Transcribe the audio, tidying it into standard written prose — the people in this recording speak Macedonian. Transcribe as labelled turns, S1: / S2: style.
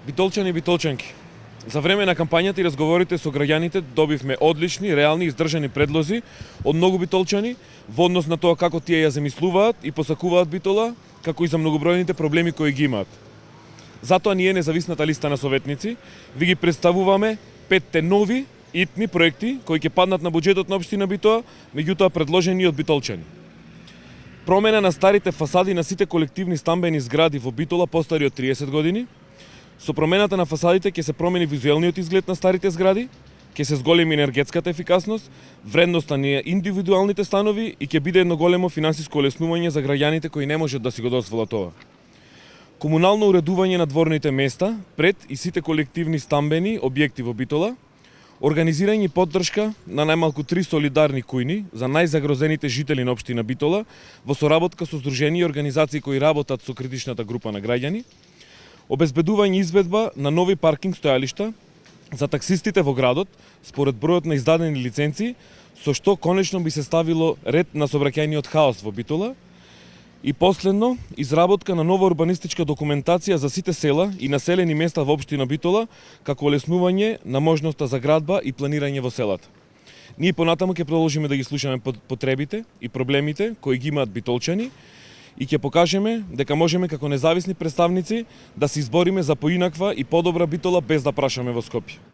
S1: Битолчани и битолчанки, за време на кампањата и разговорите со граѓаните добивме одлични, реални и издржани предлози од многу битолчани во однос на тоа како тие ја замислуваат и посакуваат Битола, како и за многобројните проблеми кои ги имаат. Затоа ние, независната листа на советници, ви ги представуваме 5 нови итни проекти кои ќе паднат на буџетот на општина Битола, меѓутоа предложени од битолчани. Промена на старите фасади на сите колективни стамбени згради во Битола постари од 30 години. Со промената на фасадите ќе се промени визуелниот изглед на старите згради, ќе се зголеми енергетската ефикасност, вредноста на индивидуалните станови и ќе биде едно големо финансиско олеснување за граѓаните кои не можат да си го дозволат ова. Комунално уредување на дворните места пред и сите колективни стамбени објекти во Битола, организирање и поддршка на најмалку 3 солидарни кујни за најзагрозените жители на општина Битола во соработка со здруженија и организации кои работат со критичната група на граѓани, обезбедување изведба на нови паркинг стојалишта за таксистите во градот според бројот на издадени лиценци, со што конечно би се ставило ред на сообраќајниот хаос во Битола. И последно, изработка на нова урбанистичка документација за сите села и населени места во општина Битола, како олеснување на можноста за градба и планирање во селата. Ние понатаму ќе продолжиме да ги слушаме потребите и проблемите кои ги имаат битолчани и ќе покажеме дека можеме како независни представници да се избориме за поинаква и подобра Битола без да прашаме во Скопје.